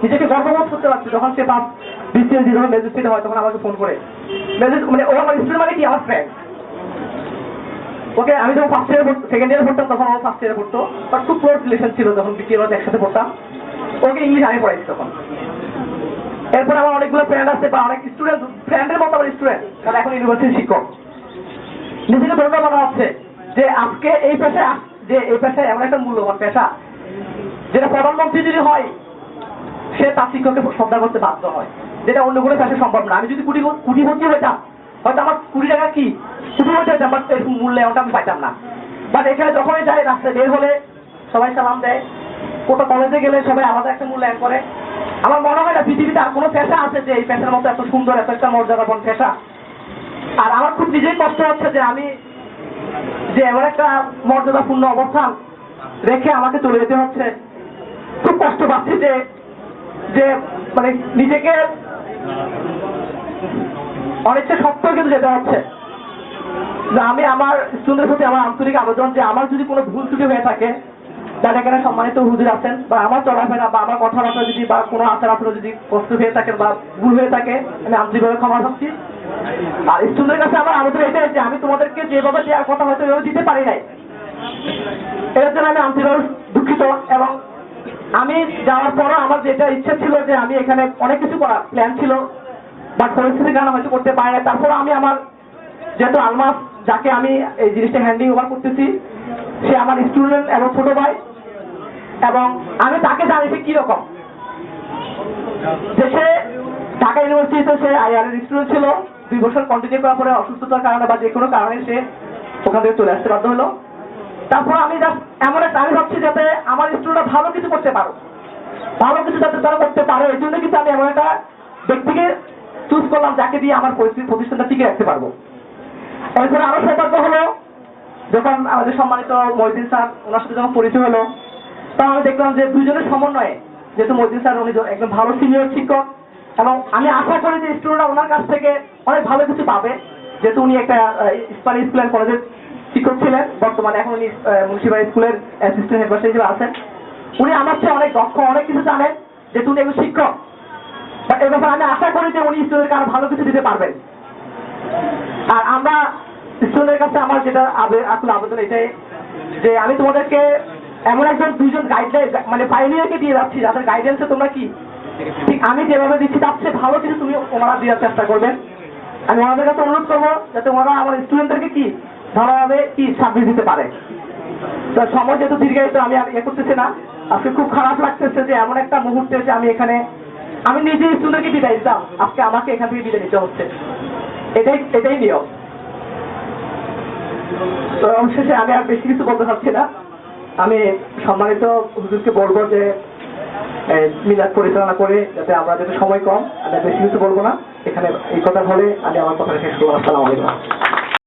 নিজেকে গর্ববোধ করতে পারছে যখন সে পাস বিসিএসডি যখন ম্যাজিস্ট্রেট হয় তখন আমাকে ফোন করে মানে ও আমার স্টুডেন্ট মানে কি আমার ফ্রেন্ড। ওকে আমি যখন ফার্স্ট ইয়ারে সেকেন্ড ইয়ারে পড়তাম তখন ও ফার্স্ট ইয়ারে পড়তো, বাট খুব ক্লোজ রিলেশন ছিল যখন বিটিএর একসাথে পড়তাম। ওকে ইংলিশ আমি পড়াইছি তখন। এরপর আমার অনেকগুলো ফ্রেন্ড আছে বা অনেক স্টুডেন্ট ফ্রেন্ডের মতো আমার স্টুডেন্ট তারা এখন ইউনিভার্সিটির শিক্ষক। নিজেকে ধন্য মনে হচ্ছে যে আজকে এই পেশায় এমন একটা মূল্যবান পেশা যেটা প্রধানমন্ত্রী যদি হয় সে তার শিক্ষককে শ্রদ্ধা করতে বাধ্য হয়, যেটা অন্য কোনো পেশা সম্ভব না। আমি যদি কুটিপতি হইতাম হয়তো আমার 20 টাকা কি কুটিপতি হইতাম, বাট এরকম মূল্যায়নটা আমি পাইতাম না। বাট এখানে যখনই যাই রাস্তায় বের হলে সবাই সালাম দেয়, কোথাও কলেজে গেলে সবাই আলাদা একটা মূল্যায়ন করে। আমার মনে হয় না পৃথিবীতে আর কোনো পেশা আছে যে এই পেশার মতো এত সুন্দর এত একটা মর্যাদাপূর্ণ পেশা। আর আমার খুব নিজেই কষ্ট হচ্ছে যে আমি যে এমন একটা মর্যাদাপূর্ণ অবস্থান রেখে আমাকে চলে যেতে হচ্ছে। খুব কষ্ট পাচ্ছি যে মানে নিজেকে অনেকটা শক্ত কিন্তু যেতে হচ্ছে। আমি আমার স্টুডেন্টের প্রতি আমার আন্তরিক আবেদন যে আমার যদি কোনো ভুল ত্রুটি হয়ে থাকে, যারা এখানে সম্মানিত হুজুর আছেন, বা আমার চলাফেরা বা আমার কথাবার্তা যদি বা কোনো আচার আচরণ যদি কষ্ট হয়ে থাকে বা ভুল হয়ে থাকে, আমি আন্তরিকভাবে ক্ষমা চাচ্ছি। আর স্টুডেন্টের কাছে আমার আবেদন এটাই যে আমি তোমাদেরকে যেভাবে দেওয়ার কথা হয়তো এভাবে দিতে পারি নাই, এর জন্য আমি আন্তরিকভাবে দুঃখিত। এবং আমি যাওয়ার পরও আমার যেটা ইচ্ছা ছিল যে আমি এখানে অনেক কিছু করার প্ল্যান ছিল, বাট পরিস্থিতির কারণে হয়তো করতে পারি না। তারপর আমি আমার যেহেতু আলমাস যাকে আমি এই জিনিসটা হ্যান্ডিং ওভার করতেছি সে আমার স্টুডেন্ট এবং ছোট ভাই, এবং আমি তাকে জানি সে কিরকম। যে সে ঢাকা ইউনিভার্সিটিতে সে আইআরের স্টুডেন্ট ছিল, 2 বছর কন্টিনিউ করার পরে অসুস্থতার কারণে বা যে কোনো কারণে সে ওখান থেকে চলে আসতে বাধ্য হলো। তারপর আমি জাস্ট এমন একটা আমি ভাবছি যাতে আমার স্টুডেন্টরা ভালো কিছু করতে পারো, ভালো কিছু যাতে তারা করতে পারে, এই জন্য কিন্তু আমি এমন একটা ব্যক্তিকে চুজ করলাম যাকে দিয়ে আমার প্রতিষ্ঠানটা টিকে রাখতে পারবো। এরপরে আরো সৌভাগ্য হলো যখন আমাদের সম্মানিত মহিউদ্দিন স্যার ওনার সাথে যখন পরিচয় হলো, তখন আমি দেখলাম যে দুইজনের সমন্বয়ে, যেহেতু মহিউদ্দিন স্যার উনি একদম ভালো সিনিয়র শিক্ষক এবং আমি আশা করি যে স্টুডেন্টরা ওনার কাছ থেকে অনেক ভালো কিছু পাবে, যেহেতু উনি একটা ইসলামী স্কুল অ্যান্ড কলেজের শিক্ষক ছিলেন, বর্তমানে এখন উনি মুন্সিবাড়ি স্কুলের অ্যাসিস্ট্যান্ট হেডমাস্টার হিসেবে আছেন। উনি আমার চেয়ে অনেক দক্ষ, অনেক কিছু জানেন, যেহেতু উনি একজন শিক্ষক। এই ব্যাপারে আমি আশা করি যে উনি স্টুডেন্টকে আরো ভালো কিছু দিতে পারবেন। আর আমরা স্টুডেন্টের কাছে আমার যেটা আসলে আবেদন এটাই যে আমি তোমাদেরকে এমন দুইজন গাইডলাইন মানে পাইনিয়ারকে দিয়ে যাচ্ছি যাদের গাইডেন্সে তোমরা কি ঠিক আমি যেভাবে দিচ্ছি তার চেয়ে ভালো কিছু তুমি ওনারা দেওয়ার চেষ্টা করবেন। আমি ওনাদের কাছে অনুরোধ করবো যাতে ওনারা আমার স্টুডেন্টদেরকে কি ভালোভাবে কি সার্ভিস দিতে পারে। তো সময় যেহেতু দীর্ঘায়িত আমি আর করতেছি না, আজকে খুব খারাপ লাগতেছে যে এমন একটা মুহূর্তে যে আমি এখানে আমি নিজে স্টুডেন্টকে বিদায় দিতাম, আজকে আমাকে এখান থেকে বিদায় নিতে হচ্ছে। এটাই নিয়ম। তো অবশেষে আমি আর বেশি কিছু বলতে পারছি না। আমি সম্মানিত হুজুরকে বলবো যে মিলাদ পরিচালনা করে যাতে আমরা যেহেতু সময় কম, আমি বেশি কিছু বলবো না, এখানে এই কথা বলে আমি আমার কথা শেষ করবো। আসসালামু আলাইকুম।